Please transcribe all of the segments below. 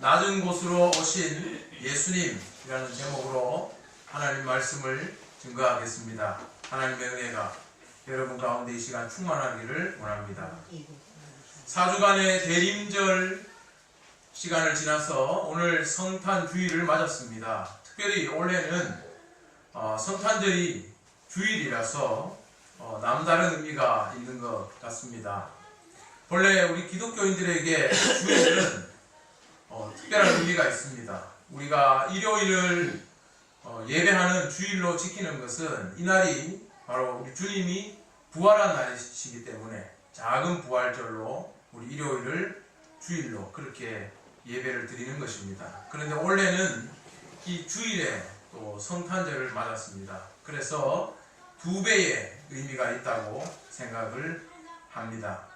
낮은 곳으로 오신 예수님이라는 제목으로 하나님 말씀을 증거하겠습니다. 하나님의 은혜가 여러분 가운데 이 시간 충만하기를 원합니다. 4주간의 대림절 시간을 지나서 오늘 성탄주일을 맞았습니다. 특별히 올해는 성탄절이 주일이라서 남다른 의미가 있는 것 같습니다. 본래 우리 기독교인들에게 주일은 특별한 의미가 있습니다. 우리가 일요일을 예배하는 주일로 지키는 것은 이날이 바로 우리 주님이 부활한 날이시기 때문에 작은 부활절로 우리 일요일을 주일로 그렇게 예배를 드리는 것입니다. 그런데 올해는 이 주일에 또 성탄절을 맞았습니다. 그래서 2배의 의미가 있다고 생각을 합니다.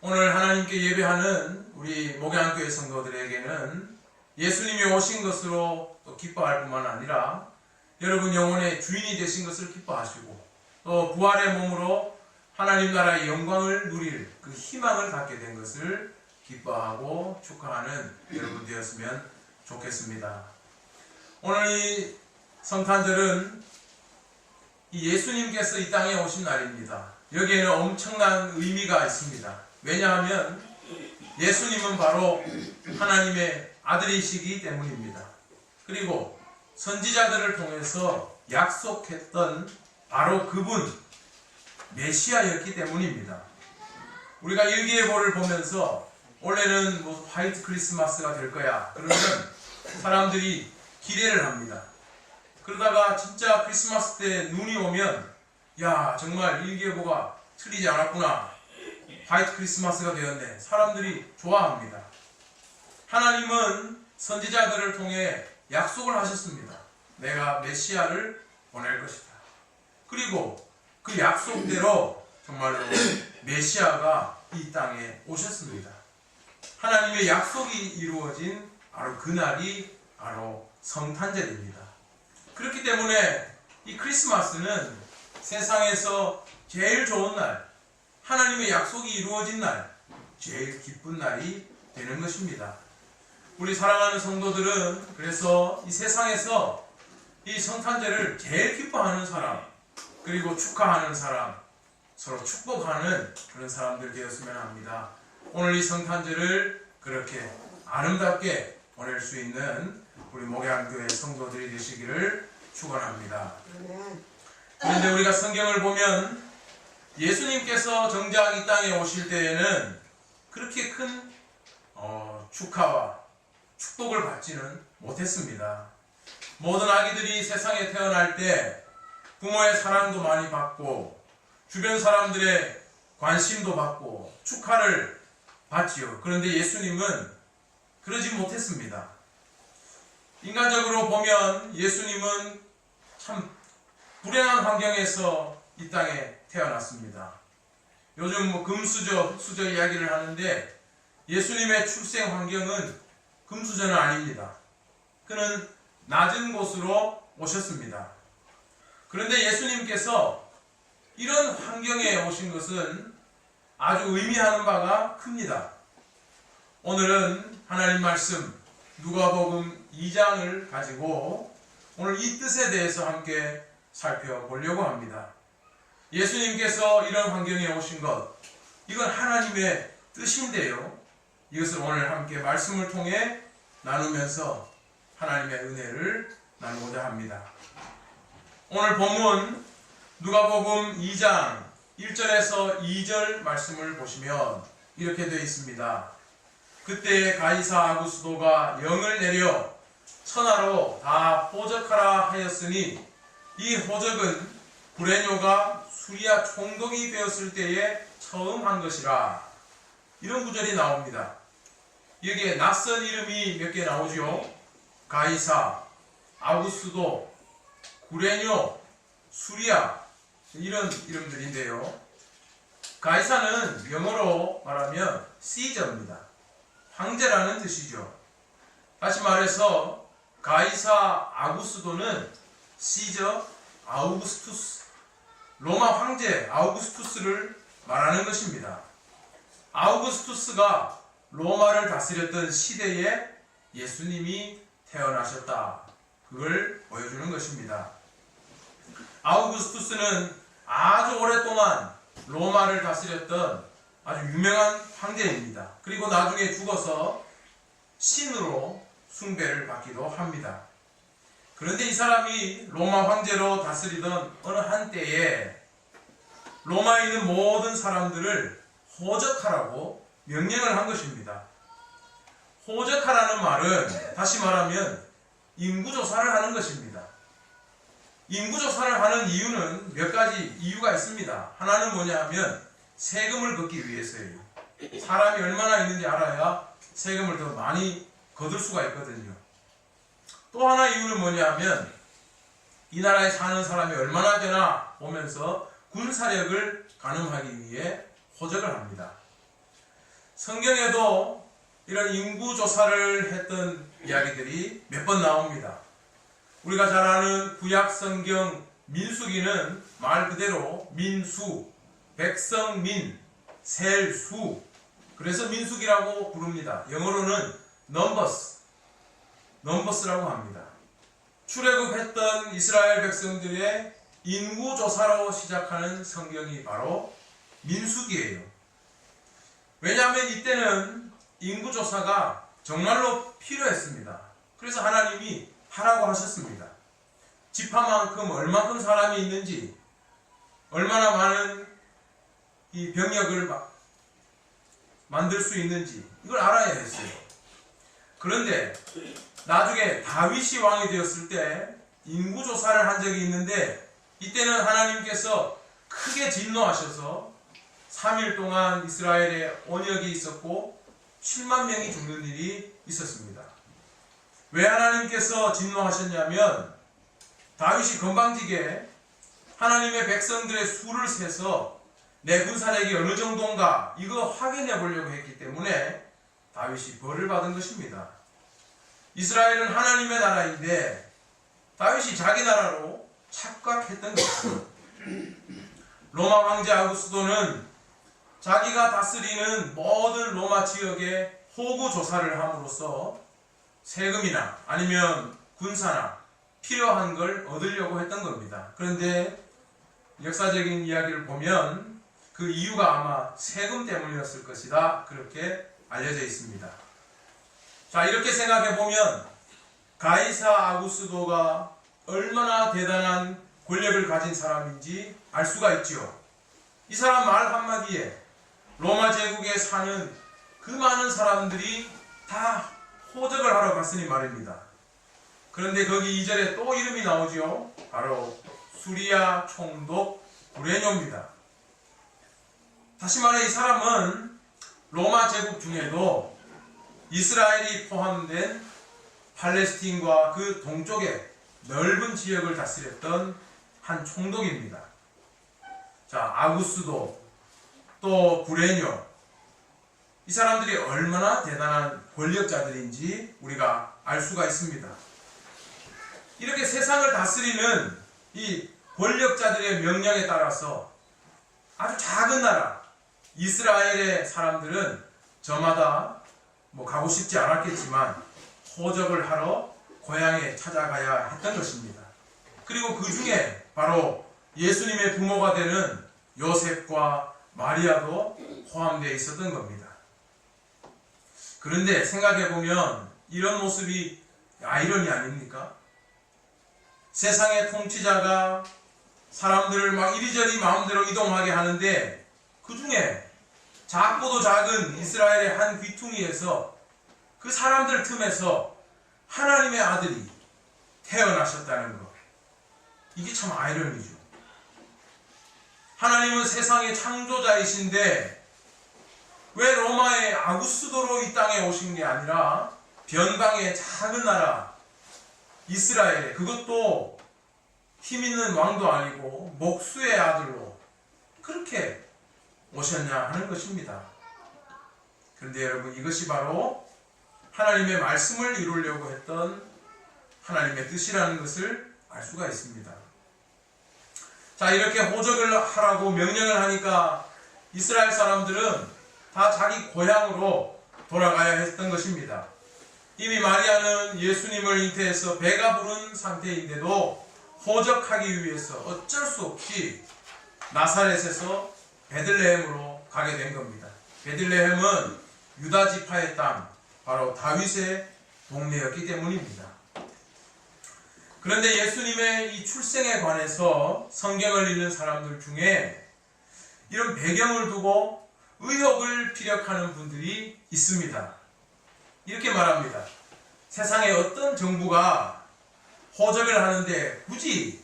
오늘 하나님께 예배하는 우리 목양교회 성도들에게는 예수님이 오신 것으로 또 기뻐할 뿐만 아니라 여러분 영혼의 주인이 되신 것을 기뻐하시고 또 부활의 몸으로 하나님 나라의 영광을 누릴 그 희망을 갖게 된 것을 기뻐하고 축하하는 여러분 되었으면 좋겠습니다. 오늘 이 성탄절은 이 예수님께서 이 땅에 오신 날입니다. 여기에는 엄청난 의미가 있습니다. 왜냐하면 예수님은 바로 하나님의 아들이시기 때문입니다. 그리고 선지자들을 통해서 약속했던 바로 그분 메시아였기 때문입니다. 우리가 일기예보를 보면서 올해는 화이트 크리스마스가 될 거야 그러면 사람들이 기대를 합니다. 그러다가 진짜 크리스마스 때 눈이 오면 야 정말 일기예보가 틀리지 않았구나, 화이트 크리스마스가 되었네, 사람들이 좋아합니다. 하나님은 선지자들을 통해 약속을 하셨습니다. 내가 메시아를 보낼 것이다. 그리고 그 약속대로 정말로 메시아가 이 땅에 오셨습니다. 하나님의 약속이 이루어진 바로 그날이 바로 성탄절입니다. 그렇기 때문에 이 크리스마스는 세상에서 제일 좋은 날, 하나님의 약속이 이루어진 날, 제일 기쁜 날이 되는 것입니다. 우리 사랑하는 성도들은 그래서 이 세상에서 이 성탄절을 제일 기뻐하는 사람, 그리고 축하하는 사람, 서로 축복하는 그런 사람들 되었으면 합니다. 오늘 이 성탄절을 그렇게 아름답게 보낼 수 있는 우리 목양교회 성도들이 되시기를 축원합니다. 그런데 우리가 성경을 보면 예수님께서 정작 이 땅에 오실 때에는 그렇게 큰 축하와 축복을 받지는 못했습니다. 모든 아기들이 세상에 태어날 때 부모의 사랑도 많이 받고 주변 사람들의 관심도 받고 축하를 받지요. 그런데 예수님은 그러지 못했습니다. 인간적으로 보면 예수님은 참 불행한 환경에서 이 땅에 태어났습니다. 요즘 금수저, 흑수저 이야기를 하는데 예수님의 출생 환경은 금수저는 아닙니다. 그는 낮은 곳으로 오셨습니다. 그런데 예수님께서 이런 환경에 오신 것은 아주 의미하는 바가 큽니다. 오늘은 하나님 말씀 누가복음 2장을 가지고 오늘 이 뜻에 대해서 함께 살펴보려고 합니다. 예수님께서 이런 환경에 오신 것, 이건 하나님의 뜻인데요. 이것을 오늘 함께 말씀을 통해 나누면서 하나님의 은혜를 나누고자 합니다. 오늘 본문 누가복음 2장 1절에서 2절 말씀을 보시면 이렇게 되어 있습니다. 그때 가이사 아구스도가 영을 내려 천하로 다 호적하라 하였으니 이 호적은 구레뇨가 수리아 총독이 되었을 때에 처음 한 것이라. 이런 구절이 나옵니다. 여기에 낯선 이름이 몇 개 나오죠. 가이사, 아구스도, 구레뇨, 수리아, 이런 이름들인데요. 가이사는 영어로 말하면 시저입니다. 황제라는 뜻이죠. 다시 말해서 가이사 아구스도는 시저 아우구스투스, 로마 황제 아우구스투스를 말하는 것입니다. 아우구스투스가 로마를 다스렸던 시대의 예수님이 태어나셨다. 그걸 보여주는 것입니다. 아우구스투스는 아주 오랫동안 로마를 다스렸던 아주 유명한 황제입니다. 그리고 나중에 죽어서 신으로 숭배를 받기도 합니다. 그런데 이 사람이 로마 황제로 다스리던 어느 한때에 로마에 있는 모든 사람들을 호적하라고 명령을 한 것입니다. 호적하라는 말은 다시 말하면 인구조사를 하는 것입니다. 인구조사를 하는 이유는 몇 가지 이유가 있습니다. 하나는 뭐냐 하면 세금을 걷기 위해서예요. 사람이 얼마나 있는지 알아야 세금을 더 많이 거둘 수가 있거든요. 또 하나 이유는 뭐냐 하면 이 나라에 사는 사람이 얼마나 되나 보면서 군사력을 가늠하기 위해 호적을 합니다. 성경에도 이런 인구조사를 했던 이야기들이 몇 번 나옵니다. 우리가 잘 아는 구약 성경 민수기는 말 그대로 민수, 백성민, 셀수, 그래서 민수기라고 부릅니다. 영어로는 넘버스라고 합니다. 출애굽했던 이스라엘 백성들의 인구조사로 시작하는 성경이 바로 민수기예요. 왜냐하면 이때는 인구조사가 정말로 필요했습니다. 그래서 하나님이 하라고 하셨습니다. 지파만큼 얼마큼 사람이 있는지, 얼마나 많은 이 병력을 만들 수 있는지 이걸 알아야 했어요. 그런데 나중에 다윗이 왕이 되었을 때 인구조사를 한 적이 있는데 이때는 하나님께서 크게 진노하셔서 3일 동안 이스라엘에 온역이 있었고 7만 명이 죽는 일이 있었습니다. 왜 하나님께서 진노하셨냐면 다윗이 건방지게 하나님의 백성들의 수를 세서 내 군사력이 어느 정도인가 이거 확인해 보려고 했기 때문에 다윗이 벌을 받은 것입니다. 이스라엘은 하나님의 나라인데 다윗이 자기 나라로 착각했던 것입니다. 로마 황제 아구스도는 자기가 다스리는 모든 로마 지역에 호구 조사를 함으로써 세금이나 아니면 군사나 필요한 걸 얻으려고 했던 겁니다. 그런데 역사적인 이야기를 보면 그 이유가 아마 세금 때문이었을 것이다. 그렇게 알려져 있습니다. 자, 이렇게 생각해 보면 가이사 아구스도가 얼마나 대단한 권력을 가진 사람인지 알 수가 있죠. 이 사람 말 한마디에 로마 제국에 사는 그 많은 사람들이 다 호적을 하러 갔으니 말입니다. 그런데 거기 2절에 또 이름이 나오죠. 바로 수리아 총독 구레뇨입니다. 다시 말해 이 사람은 로마 제국 중에도 이스라엘이 포함된 팔레스틴과 그 동쪽의 넓은 지역을 다스렸던 한 총독입니다. 자, 아구스도 또 구레뇨, 이 사람들이 얼마나 대단한 권력자들인지 우리가 알 수가 있습니다. 이렇게 세상을 다스리는 이 권력자들의 명령에 따라서 아주 작은 나라 이스라엘의 사람들은 저마다 가고 싶지 않았겠지만 호적을 하러 고향에 찾아가야 했던 것입니다. 그리고 그 중에 바로 예수님의 부모가 되는 요셉과 마리아도 포함되어 있었던 겁니다. 그런데 생각해보면 이런 모습이 아이러니 아닙니까? 세상의 통치자가 사람들을 막 이리저리 마음대로 이동하게 하는데 그 중에 작고도 작은 이스라엘의 한 귀퉁이에서 그 사람들 틈에서 하나님의 아들이 태어나셨다는 것. 이게 참 아이러니죠. 하나님은 세상의 창조자이신데 왜 로마의 아구스도로 이 땅에 오신 게 아니라 변방의 작은 나라 이스라엘에, 그것도 힘 있는 왕도 아니고 목수의 아들로 그렇게 오셨냐 하는 것입니다. 그런데 여러분, 이것이 바로 하나님의 말씀을 이루려고 했던 하나님의 뜻이라는 것을 알 수가 있습니다. 자, 이렇게 호적을 하라고 명령을 하니까 이스라엘 사람들은 다 자기 고향으로 돌아가야 했던 것입니다. 이미 마리아는 예수님을 잉태해서 배가 부른 상태인데도 호적하기 위해서 어쩔 수 없이 나사렛에서 베들레헴으로 가게 된 겁니다. 베들레헴은 유다 지파의 땅, 바로 다윗의 동네였기 때문입니다. 그런데 예수님의 이 출생에 관해서 성경을 읽는 사람들 중에 이런 배경을 두고 의혹을 피력하는 분들이 있습니다. 이렇게 말합니다. 세상에 어떤 정부가 호적을 하는데 굳이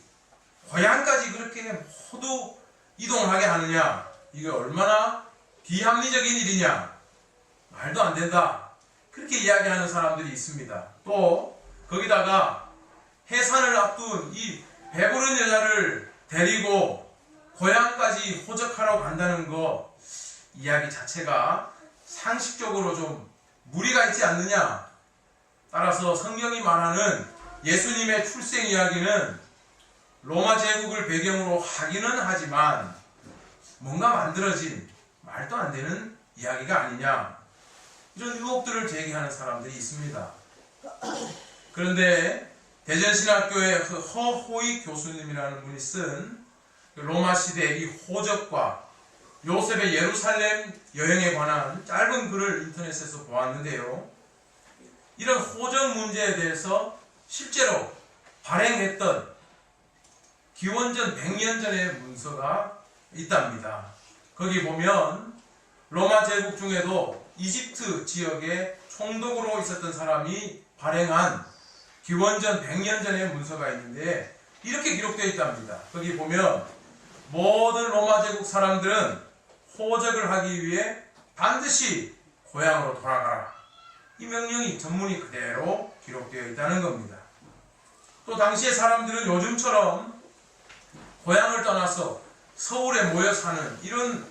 고향까지 그렇게 모두 이동하게 하느냐? 이게 얼마나 비합리적인 일이냐? 말도 안 된다. 그렇게 이야기하는 사람들이 있습니다. 또 거기다가 해산을 앞둔 이 배부른 여자를 데리고 고향까지 호적하러 간다는 거, 이야기 자체가 상식적으로 좀 무리가 있지 않느냐? 따라서 성경이 말하는 예수님의 출생 이야기는 로마 제국을 배경으로 하기는 하지만 뭔가 만들어진 말도 안 되는 이야기가 아니냐, 이런 의혹들을 제기하는 사람들이 있습니다. 그런데 대전신학교의 허호익 교수님이라는 분이 쓴 로마 시대의 이 호적과 요셉의 예루살렘 여행에 관한 짧은 글을 인터넷에서 보았는데요. 이런 호적 문제에 대해서 실제로 발행했던 기원전 100년 전의 문서가 있답니다. 거기 보면 로마 제국 중에도 이집트 지역에 총독으로 있었던 사람이 발행한 기원전 100년 전의 문서가 있는데 이렇게 기록되어 있답니다. 거기 보면 모든 로마 제국 사람들은 호적을 하기 위해 반드시 고향으로 돌아가라. 이 명령이 전문이 그대로 기록되어 있다는 겁니다. 또 당시의 사람들은 요즘처럼 고향을 떠나서 서울에 모여 사는 이런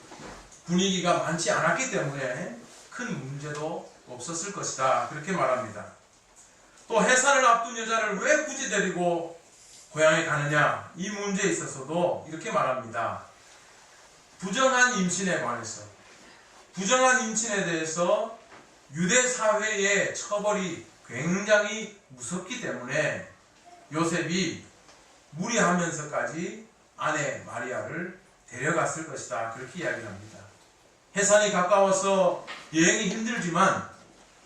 분위기가 많지 않았기 때문에 큰 문제도 없었을 것이다. 그렇게 말합니다. 또 해산을 앞둔 여자를 왜 굳이 데리고 고향에 가느냐, 이 문제에 있어서도 이렇게 말합니다. 부정한 임신에 관해서, 부정한 임신에 대해서 유대 사회의 처벌이 굉장히 무섭기 때문에 요셉이 무리하면서까지 아내 마리아를 데려갔을 것이다. 그렇게 이야기를 합니다. 해산이 가까워서 여행이 힘들지만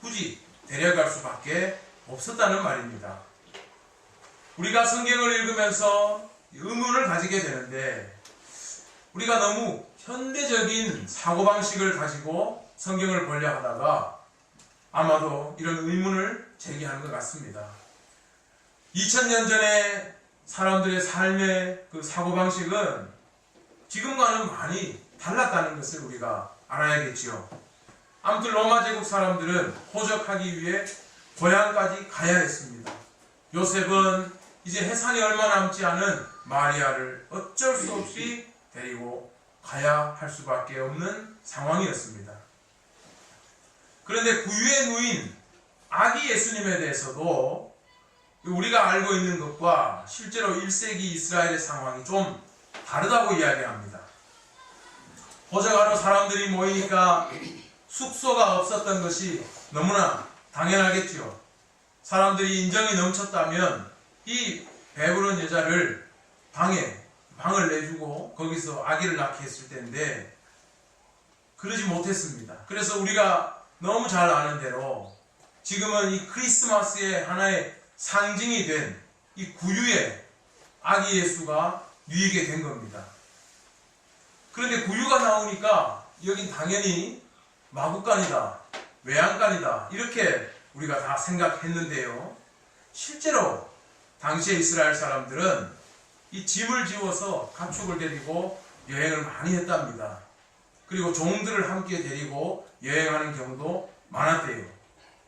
굳이 데려갈 수밖에 없었다는 말입니다. 우리가 성경을 읽으면서 의문을 가지게 되는데, 우리가 너무 현대적인 사고방식을 가지고 성경을 보려 하다가 아마도 이런 의문을 제기하는 것 같습니다. 2000년 전에 사람들의 삶의 그 사고방식은 지금과는 많이 달랐다는 것을 우리가 알아야겠지요. 아무튼 로마 제국 사람들은 호적하기 위해 고향까지 가야 했습니다. 요셉은 이제 해산이 얼마 남지 않은 마리아를 어쩔 수 없이 데리고 가야 할 수밖에 없는 상황이었습니다. 그런데 구유의 누인 아기 예수님에 대해서도 우리가 알고 있는 것과 실제로 1세기 이스라엘의 상황이 좀 다르다고 이야기합니다. 호적하러 사람들이 모이니까 숙소가 없었던 것이 너무나 당연하겠지요. 사람들이 인정이 넘쳤다면 이 배부른 여자를 방을 내주고 거기서 아기를 낳게 했을 텐데 그러지 못했습니다. 그래서 우리가 너무 잘 아는 대로 지금은 이 크리스마스의 하나의 상징이 된 이 구유의 아기 예수가 누이게 된 겁니다. 그런데 구유가 나오니까 여긴 당연히 마구간이다, 외양간이다, 이렇게 우리가 다 생각했는데요. 실제로 당시의 이스라엘 사람들은 이 짐을 지워서 가축을 데리고 여행을 많이 했답니다. 그리고 종들을 함께 데리고 여행하는 경우도 많았대요.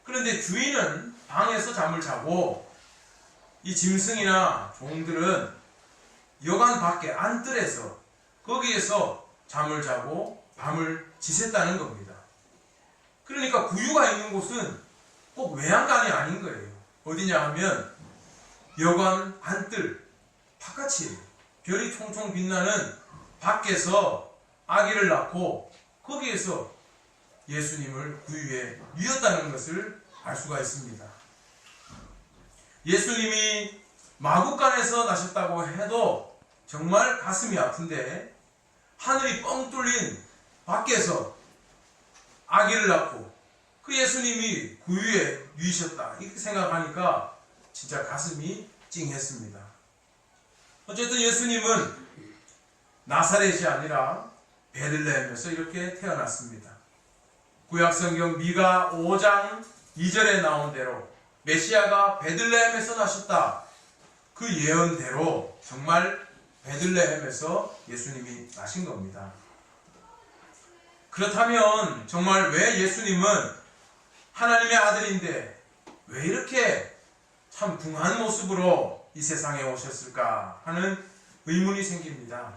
그런데 주인은 방에서 잠을 자고 이 짐승이나 종들은 여관 밖에 안뜰에서 거기에서 잠을 자고 밤을 지샜다는 겁니다. 그러니까 구유가 있는 곳은 꼭 외양간이 아닌 거예요. 어디냐 하면 여관 안뜰 바깥이에요. 별이 총총 빛나는 밖에서 아기를 낳고 거기에서 예수님을 구유에 누였다는 것을 알 수가 있습니다. 예수님이 마구간에서 나셨다고 해도 정말 가슴이 아픈데 하늘이 뻥 뚫린 밖에서 아기를 낳고 그 예수님이 구유에 누이셨다 이렇게 생각하니까 진짜 가슴이 찡했습니다. 어쨌든 예수님은 나사렛이 아니라 베들레헴에서 이렇게 태어났습니다. 구약성경 미가 5장 2절에 나온 대로 메시아가 베들레헴에서 나셨다. 그 예언대로 정말 베들레헴에서 예수님이 나신 겁니다. 그렇다면 정말 왜 예수님은 하나님의 아들인데 왜 이렇게 참 붕한 모습으로 이 세상에 오셨을까 하는 의문이 생깁니다.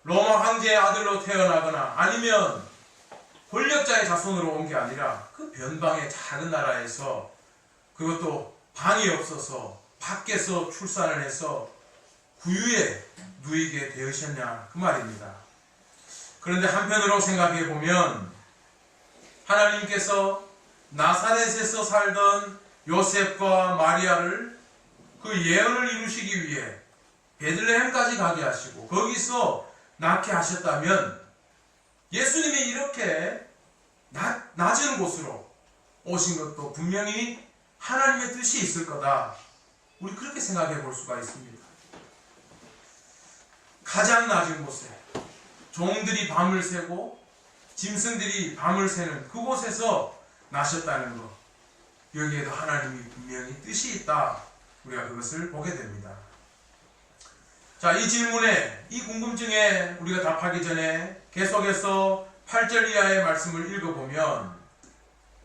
로마 황제의 아들로 태어나거나 아니면 권력자의 자손으로 온 게 아니라 그 변방의 작은 나라에서 그것도 방이 없어서 밖에서 출산을 해서 구유에 누이게 되으셨냐 그 말입니다. 그런데 한편으로 생각해 보면 하나님께서 나사렛에서 살던 요셉과 마리아를 그 예언을 이루시기 위해 베들레헴까지 가게 하시고 거기서 낳게 하셨다면 예수님이 이렇게 낮은 곳으로 오신 것도 분명히 하나님의 뜻이 있을 거다. 우리 그렇게 생각해 볼 수가 있습니다. 가장 낮은 곳에 종들이 밤을 새고 짐승들이 밤을 새는 그곳에서 나셨다는 것, 여기에도 하나님이 분명히 뜻이 있다. 우리가 그것을 보게 됩니다. 자, 이 질문에, 이 궁금증에 우리가 답하기 전에 계속해서 8절 이하의 말씀을 읽어보면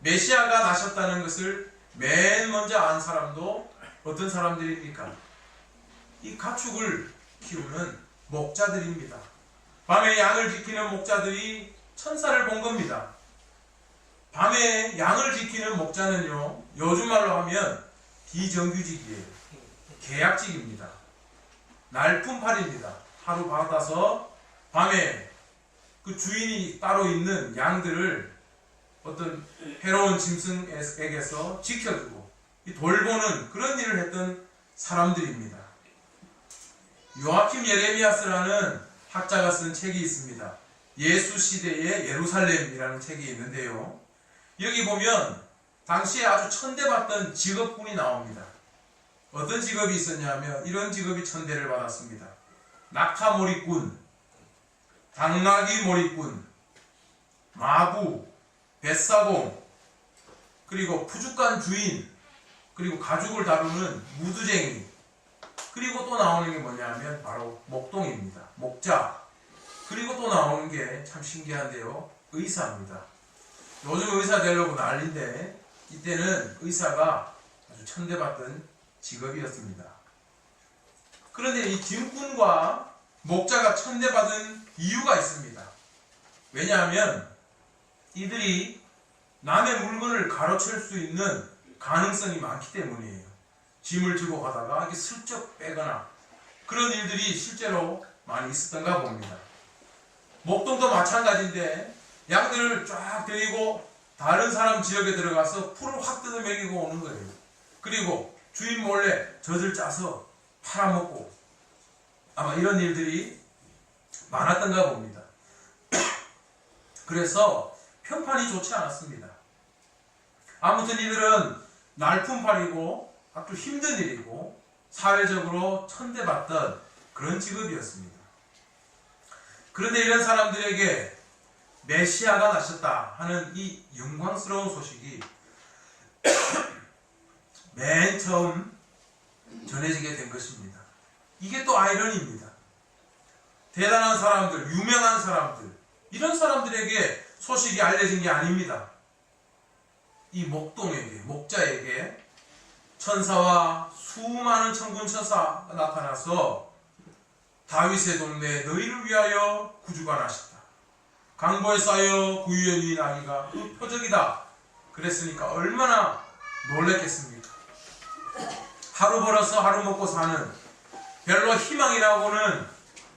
메시아가 나셨다는 것을 맨 먼저 안 사람도 어떤 사람들입니까? 이 가축을 키우는 목자들입니다. 밤에 양을 지키는 목자들이 천사를 본 겁니다. 밤에 양을 지키는 목자는요, 요즘 말로 하면 비정규직이에요. 계약직입니다. 날품팔입니다. 하루 받아서 밤에 그 주인이 따로 있는 양들을 어떤 해로운 짐승에게서 지켜주고 돌보는 그런 일을 했던 사람들입니다. 요아킴 예레미야스라는 학자가 쓴 책이 있습니다. 예수 시대의 예루살렘이라는 책이 있는데요. 여기 보면 당시에 아주 천대받던 직업군이 나옵니다. 어떤 직업이 있었냐면 이런 직업이 천대를 받았습니다. 낙타몰이꾼, 당나귀 몰이꾼, 마부, 뱃사공, 그리고 푸주간 주인, 그리고 가죽을 다루는 무두쟁이, 그리고 또 나오는 게 뭐냐면 바로 목동입니다. 목자. 그리고 또 나오는 게 참 신기한데요. 의사입니다. 요즘 의사 되려고 난리인데 이때는 의사가 아주 천대받던 직업이었습니다. 그런데 이 짐꾼과 목자가 천대받은 이유가 있습니다. 왜냐하면 이들이 남의 물건을 가로챌 수 있는 가능성이 많기 때문이에요. 짐을 지고 가다가 이렇게 슬쩍 빼거나 그런 일들이 실제로 많이 있었던가 봅니다. 목동도 마찬가지인데 양들을 쫙 데리고 다른 사람 지역에 들어가서 풀을 확 뜯어 먹이고 오는 거예요. 그리고 주인 몰래 젖을 짜서 팔아먹고 아마 이런 일들이 많았던가 봅니다. 그래서 평판이 좋지 않았습니다. 아무튼 이들은 날품팔이고 아주 힘든 일이고 사회적으로 천대받던 그런 직업이었습니다. 그런데 이런 사람들에게 메시아가 나셨다 하는 이 영광스러운 소식이 맨 처음 전해지게 된 것입니다. 이게 또 아이러니입니다. 대단한 사람들, 유명한 사람들, 이런 사람들에게 소식이 알려진 게 아닙니다. 이 목동에게, 목자에게 천사와 수많은 천군 천사가 나타나서 다윗의 동네에 너희를 위하여 구주가 나셨다. 강보에 쌓여 구유에 누인 아기가 그 표적이다. 그랬으니까 얼마나 놀랬겠습니까? 하루 벌어서 하루 먹고 사는 별로 희망이라고는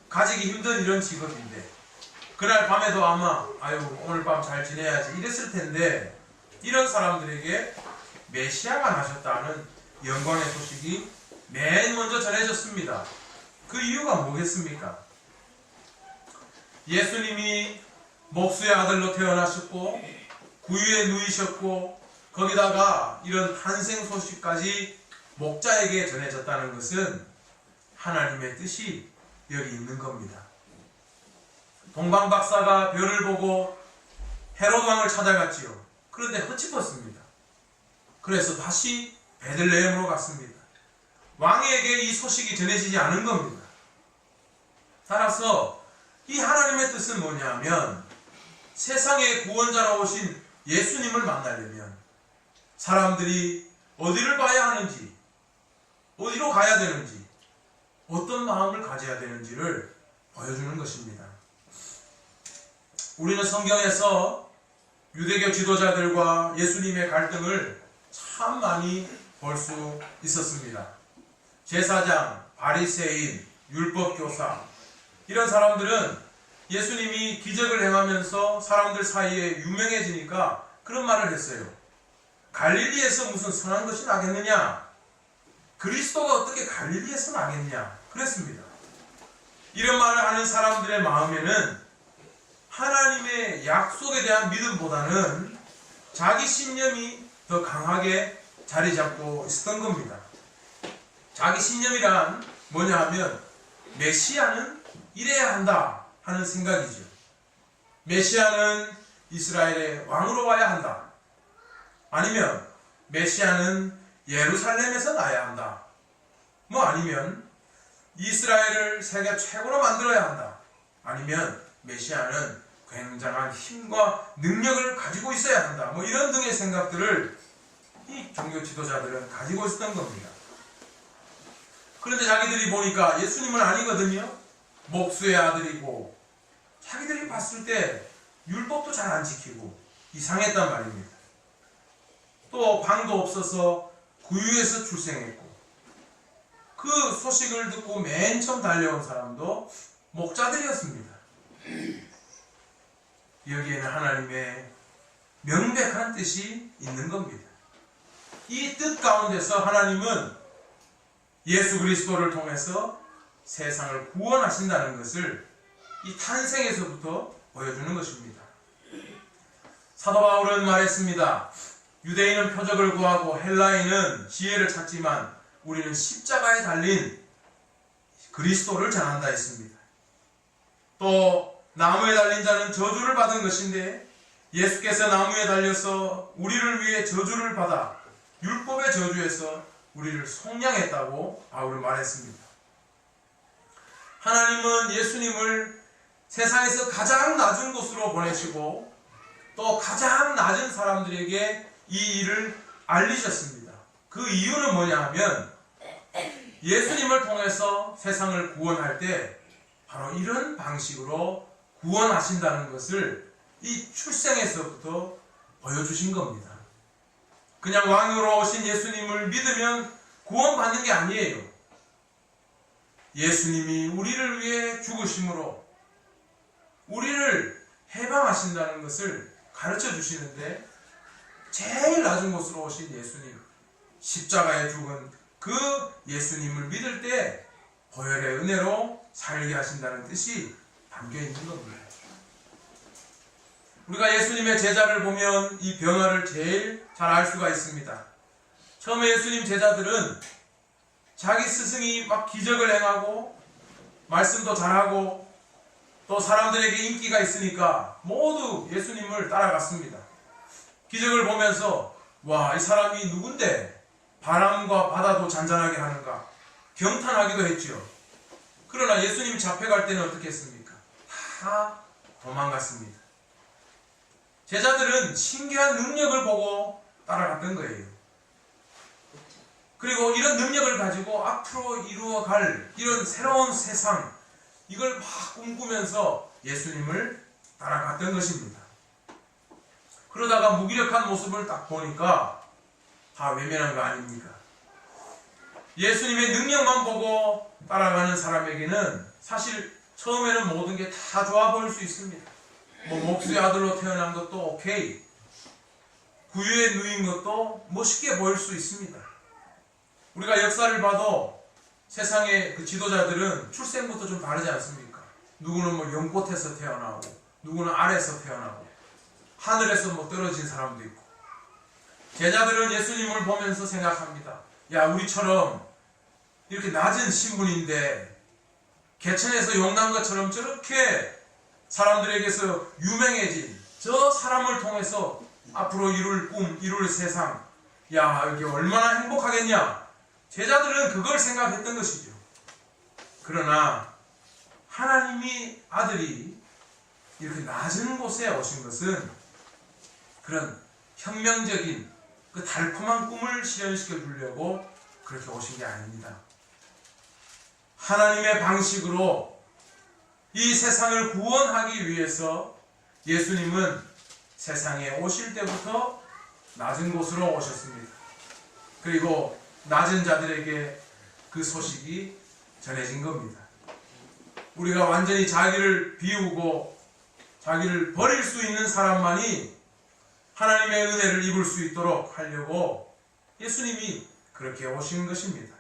가지기 힘든 이런 직업인데 그날 밤에도 아마 아유 오늘 밤 잘 지내야지 이랬을 텐데 이런 사람들에게 메시아가 나셨다는 영광의 소식이 맨 먼저 전해졌습니다. 그 이유가 뭐겠습니까? 예수님이 목수의 아들로 태어나셨고 구유에 누이셨고 거기다가 이런 탄생 소식까지 목자에게 전해졌다는 것은 하나님의 뜻이 여기 있는 겁니다. 동방 박사가 별을 보고 헤롯 왕을 찾아갔지요. 그런데 헛짚었습니다. 그래서 다시 베들레헴으로 갔습니다. 왕에게 이 소식이 전해지지 않은 겁니다. 따라서 이 하나님의 뜻은 뭐냐면 세상의 구원자로 오신 예수님을 만나려면 사람들이 어디를 봐야 하는지, 어디로 가야 되는지, 어떤 마음을 가져야 되는지를 보여주는 것입니다. 우리는 성경에서 유대교 지도자들과 예수님의 갈등을 참 많이 볼 수 있었습니다. 제사장, 바리새인, 율법교사 이런 사람들은 예수님이 기적을 행하면서 사람들 사이에 유명해지니까 그런 말을 했어요. 갈릴리에서 무슨 선한 것이 나겠느냐? 그리스도가 어떻게 갈릴리에서 나겠냐? 그랬습니다. 이런 말을 하는 사람들의 마음에는 하나님의 약속에 대한 믿음보다는 자기 신념이 더 강하게 자리 잡고 있었던 겁니다. 자기 신념이란 뭐냐 하면 메시아는 이래야 한다 하는 생각이죠. 메시아는 이스라엘의 왕으로 와야 한다. 아니면 메시아는 예루살렘에서 나야 한다. 뭐 아니면 이스라엘을 세계 최고로 만들어야 한다. 아니면 메시아는 굉장한 힘과 능력을 가지고 있어야 한다. 뭐 이런 등의 생각들을 이 종교 지도자들은 가지고 있었던 겁니다. 그런데 자기들이 보니까 예수님은 아니거든요. 목수의 아들이고 자기들이 봤을 때 율법도 잘 안 지키고 이상했단 말입니다. 또 방도 없어서 구유에서 출생했고 그 소식을 듣고 맨 처음 달려온 사람도 목자들이었습니다. 여기에는 하나님의 명백한 뜻이 있는 겁니다. 이 뜻 가운데서 하나님은 예수 그리스도를 통해서 세상을 구원하신다는 것을 이 탄생에서부터 보여주는 것입니다. 사도 바울은 말했습니다. 유대인은 표적을 구하고 헬라인은 지혜를 찾지만 우리는 십자가에 달린 그리스도를 전한다 했습니다. 또 나무에 달린 자는 저주를 받은 것인데 예수께서 나무에 달려서 우리를 위해 저주를 받아 율법의 저주에서 우리를 속량했다고 바울은 말했습니다. 하나님은 예수님을 세상에서 가장 낮은 곳으로 보내시고 또 가장 낮은 사람들에게 이 일을 알리셨습니다. 그 이유는 뭐냐 하면 예수님을 통해서 세상을 구원할 때 바로 이런 방식으로 구원하신다는 것을 이 출생에서부터 보여주신 겁니다. 그냥 왕으로 오신 예수님을 믿으면 구원받는 게 아니에요. 예수님이 우리를 위해 죽으심으로 우리를 해방하신다는 것을 가르쳐 주시는데 제일 낮은 곳으로 오신 예수님, 십자가에 죽은 그 예수님을 믿을 때 보혈의 은혜로 살게 하신다는 뜻이 담겨 있는 겁니다. 우리가 예수님의 제자를 보면 이 변화를 제일 잘 알 수가 있습니다. 처음에 예수님 제자들은 자기 스승이 막 기적을 행하고 말씀도 잘하고 또 사람들에게 인기가 있으니까 모두 예수님을 따라갔습니다. 기적을 보면서 와, 이 사람이 누군데 바람과 바다도 잔잔하게 하는가 경탄하기도 했죠. 그러나 예수님 잡혀갈 때는 어떻게 했습니까? 다 도망갔습니다. 제자들은 신기한 능력을 보고 따라갔던 거예요. 그리고 이런 능력을 가지고 앞으로 이루어갈 이런 새로운 세상, 이걸 막 꿈꾸면서 예수님을 따라갔던 것입니다. 그러다가 무기력한 모습을 딱 보니까 다 외면한 거 아닙니까? 예수님의 능력만 보고 따라가는 사람에게는 사실 처음에는 모든 게 다 좋아 보일 수 있습니다. 뭐 목수의 아들로 태어난 것도 오케이. 구유에 누인 것도 멋있게 보일 수 있습니다. 우리가 역사를 봐도 세상의 그 지도자들은 출생부터 좀 다르지 않습니까? 누구는 뭐 연꽃에서 태어나고, 누구는 알에서 태어나고, 하늘에서 뭐 떨어진 사람도 있고. 제자들은 예수님을 보면서 생각합니다. 야, 우리처럼 이렇게 낮은 신분인데 개천에서 용난 것처럼 저렇게 사람들에게서 유명해진 저 사람을 통해서 앞으로 이룰 꿈, 이룰 세상, 야, 이게 얼마나 행복하겠냐. 제자들은 그걸 생각했던 것이죠. 그러나 하나님이 아들이 이렇게 낮은 곳에 오신 것은 그런 혁명적인 그 달콤한 꿈을 실현시켜 주려고 그렇게 오신 게 아닙니다. 하나님의 방식으로 이 세상을 구원하기 위해서 예수님은 세상에 오실 때부터 낮은 곳으로 오셨습니다. 그리고 낮은 자들에게 그 소식이 전해진 겁니다. 우리가 완전히 자기를 비우고 자기를 버릴 수 있는 사람만이 하나님의 은혜를 입을 수 있도록 하려고 예수님이 그렇게 오신 것입니다.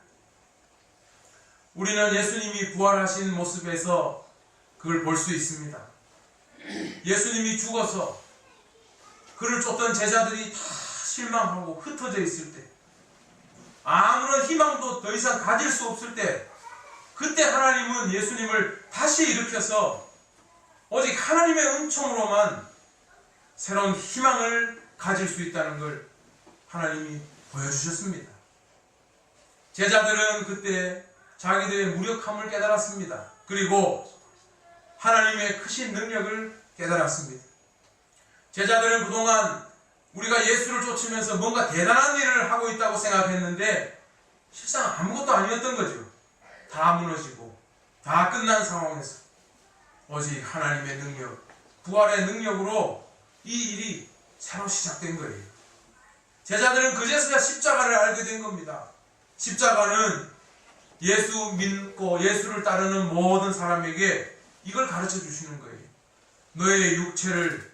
우리는 예수님이 부활하신 모습에서 그걸 볼 수 있습니다. 예수님이 죽어서 그를 쫓던 제자들이 다 실망하고 흩어져 있을 때, 아무런 희망도 더 이상 가질 수 없을 때, 그때 하나님은 예수님을 다시 일으켜서 오직 하나님의 은총으로만 새로운 희망을 가질 수 있다는 걸 하나님이 보여주셨습니다. 제자들은 그때 자기들의 무력함을 깨달았습니다. 그리고 하나님의 크신 능력을 깨달았습니다. 제자들은 그동안 우리가 예수를 쫓으면서 뭔가 대단한 일을 하고 있다고 생각했는데 실상 아무것도 아니었던 거죠. 다 무너지고 다 끝난 상황에서 오직 하나님의 능력, 부활의 능력으로 이 일이 새로 시작된 거예요. 제자들은 그제서야 십자가를 알게 된 겁니다. 십자가는 예수 믿고 예수를 따르는 모든 사람에게 이걸 가르쳐 주시는 거예요. 너의 육체를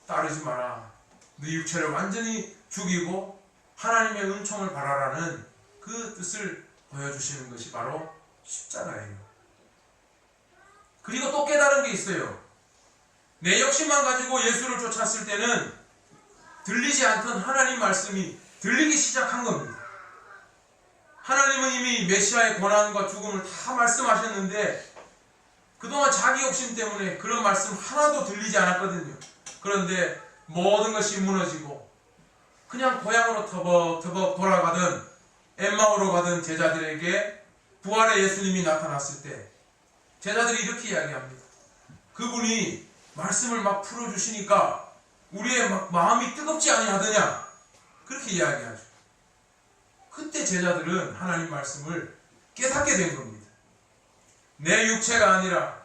따르지 마라. 네 육체를 완전히 죽이고 하나님의 은총을 바라라는 그 뜻을 보여주시는 것이 바로 십자가예요. 그리고 또 깨달은 게 있어요. 내 욕심만 가지고 예수를 쫓았을 때는 들리지 않던 하나님 말씀이 들리기 시작한 겁니다. 하나님은 이미 메시아의 고난과 죽음을 다 말씀하셨는데 그동안 자기 욕심 때문에 그런 말씀 하나도 들리지 않았거든요. 그런데 모든 것이 무너지고 그냥 고향으로 터벅터벅 돌아가던 엠마오로 가던 제자들에게 부활의 예수님이 나타났을 때 제자들이 이렇게 이야기합니다. 그분이 말씀을 막 풀어주시니까 우리의 막 마음이 뜨겁지 아니하더냐, 그렇게 이야기하죠. 그때 제자들은 하나님 말씀을 깨닫게 된 겁니다. 내 육체가 아니라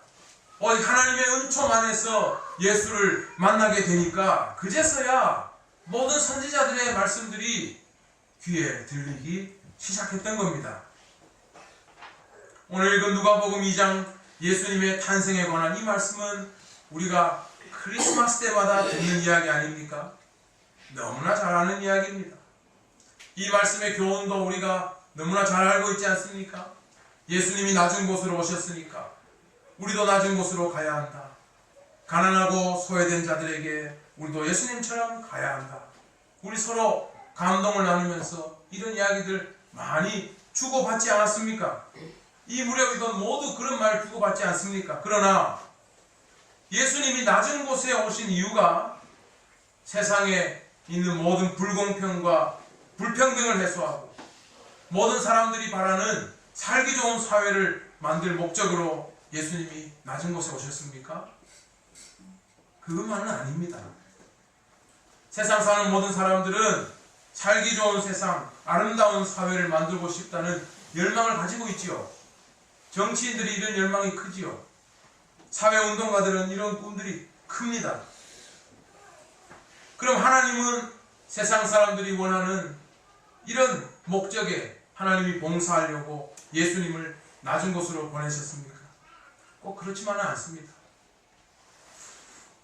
오직 하나님의 은총 안에서 예수를 만나게 되니까 그제서야 모든 선지자들의 말씀들이 귀에 들리기 시작했던 겁니다. 오늘 읽은 누가복음 2장 예수님의 탄생에 관한 이 말씀은 우리가 크리스마스 때마다 듣는 이야기 아닙니까? 너무나 잘 아는 이야기입니다. 이 말씀의 교훈도 우리가 너무나 잘 알고 있지 않습니까? 예수님이 낮은 곳으로 오셨으니까 우리도 낮은 곳으로 가야 한다. 가난하고 소외된 자들에게 우리도 예수님처럼 가야 한다. 우리 서로 감동을 나누면서 이런 이야기들 많이 주고받지 않았습니까? 이 무렵이건 모두 그런 말 주고받지 않습니까? 그러나 예수님이 낮은 곳에 오신 이유가 세상에 있는 모든 불공평과 불평등을 해소하고 모든 사람들이 바라는 살기 좋은 사회를 만들 목적으로 예수님이 낮은 곳에 오셨습니까? 그것만은 아닙니다. 세상 사는 모든 사람들은 살기 좋은 세상, 아름다운 사회를 만들고 싶다는 열망을 가지고 있지요. 정치인들이 이런 열망이 크지요. 사회운동가들은 이런 꿈들이 큽니다. 그럼 하나님은 세상 사람들이 원하는 이런 목적에 하나님이 봉사하려고 예수님을 낮은 곳으로 보내셨습니까? 꼭 그렇지만은 않습니다.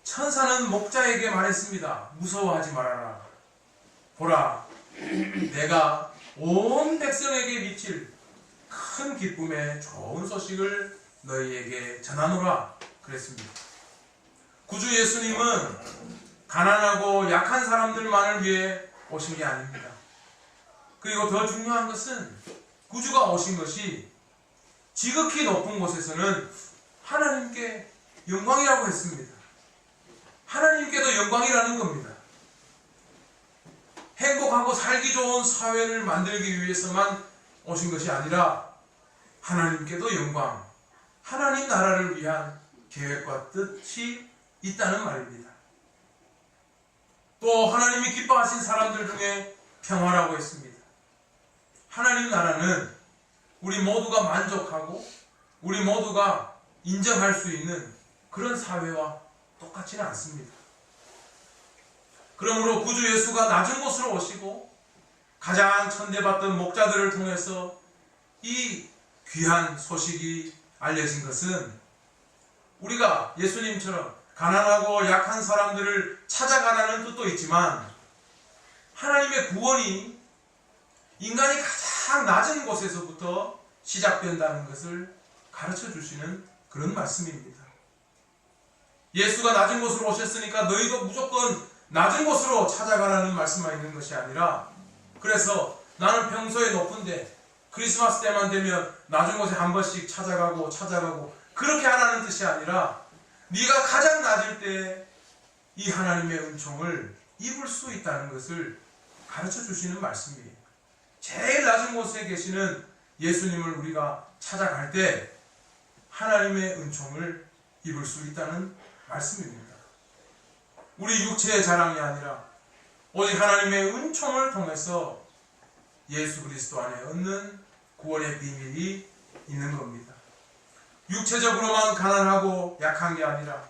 천사는 목자에게 말했습니다. 무서워하지 말아라. 보라, 내가 온 백성에게 미칠 큰 기쁨의 좋은 소식을 너희에게 전하노라 그랬습니다. 구주 예수님은 가난하고 약한 사람들만을 위해 오신 게 아닙니다. 그리고 더 중요한 것은 구주가 오신 것이 지극히 높은 곳에서는 하나님께 영광이라고 했습니다. 하나님께도 영광이라는 겁니다. 행복하고 살기 좋은 사회를 만들기 위해서만 오신 것이 아니라 하나님께도 영광, 하나님 나라를 위한 계획과 뜻이 있다는 말입니다. 또 하나님이 기뻐하신 사람들 중에 평화라고 했습니다. 하나님 나라는 우리 모두가 만족하고 우리 모두가 인정할 수 있는 그런 사회와 똑같지는 않습니다. 그러므로 구주 예수가 낮은 곳으로 오시고 가장 천대받던 목자들을 통해서 이 귀한 소식이 알려진 것은 우리가 예수님처럼 가난하고 약한 사람들을 찾아가라는 뜻도 있지만 하나님의 구원이 인간이 가장 낮은 곳에서부터 시작된다는 것을 가르쳐 주시는 그런 말씀입니다. 예수가 낮은 곳으로 오셨으니까 너희도 무조건 낮은 곳으로 찾아가라는 말씀만 있는 것이 아니라, 그래서 나는 평소에 높은데 크리스마스 때만 되면 낮은 곳에 한 번씩 찾아가고 그렇게 하라는 뜻이 아니라 네가 가장 낮을 때 이 하나님의 은총을 입을 수 있다는 것을 가르쳐 주시는 말씀이에요. 제일 낮은 곳에 계시는 예수님을 우리가 찾아갈 때 하나님의 은총을 입을 수 있다는 말씀입니다. 우리 육체의 자랑이 아니라 오직 하나님의 은총을 통해서 예수 그리스도 안에 얻는 구원의 비밀이 있는 겁니다. 육체적으로만 가난하고 약한 게 아니라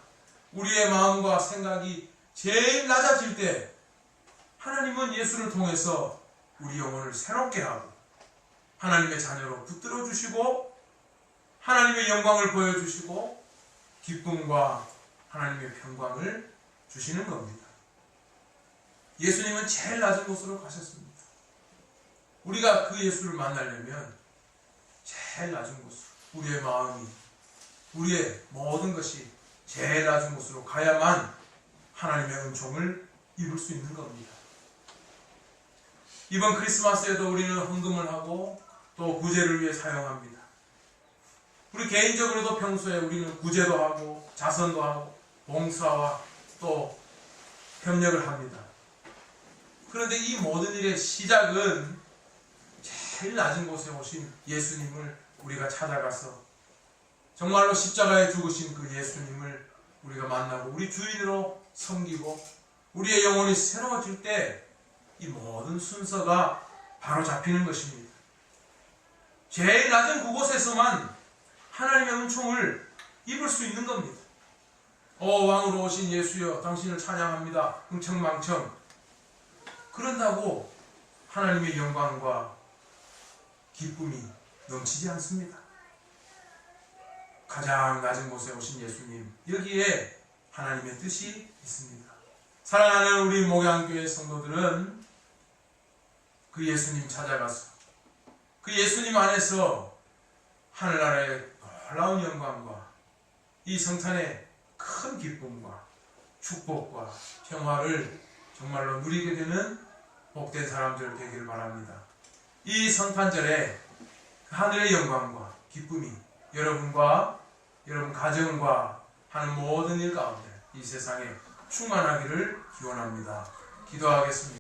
우리의 마음과 생각이 제일 낮아질 때 하나님은 예수를 통해서 우리 영혼을 새롭게 하고 하나님의 자녀로 붙들어 주시고 하나님의 영광을 보여주시고 기쁨과 하나님의 평강을 주시는 겁니다. 예수님은 제일 낮은 곳으로 가셨습니다. 우리가 그 예수를 만나려면 제일 낮은 곳으로, 우리의 마음이, 우리의 모든 것이 제일 낮은 곳으로 가야만 하나님의 은총을 입을 수 있는 겁니다. 이번 크리스마스에도 우리는 헌금을 하고 또 구제를 위해 사용합니다. 우리 개인적으로도 평소에 우리는 구제도 하고 자선도 하고 봉사와 또 협력을 합니다. 그런데 이 모든 일의 시작은 제일 낮은 곳에 오신 예수님을 우리가 찾아가서 정말로 십자가에 죽으신 그 예수님을 우리가 만나고 우리 주인으로 섬기고 우리의 영혼이 새로워질 때 이 모든 순서가 바로 잡히는 것입니다. 제일 낮은 그곳에서만 하나님의 은총을 입을 수 있는 겁니다. 왕으로 오신 예수여 당신을 찬양합니다. 흥청망청. 그런다고 하나님의 영광과 기쁨이 넘치지 않습니다. 가장 낮은 곳에 오신 예수님, 여기에 하나님의 뜻이 있습니다. 사랑하는 우리 목양교회 성도들은 그 예수님 찾아가서 그 예수님 안에서 하늘나라의 놀라운 영광과 이 성탄의 큰 기쁨과 축복과 평화를 정말로 누리게 되는 복된 사람들 되기를 바랍니다. 이 성탄절에 하늘의 영광과 기쁨이 여러분과 여러분 가정과 하는 모든 일 가운데 이 세상에 충만하기를 기원합니다. 기도하겠습니다.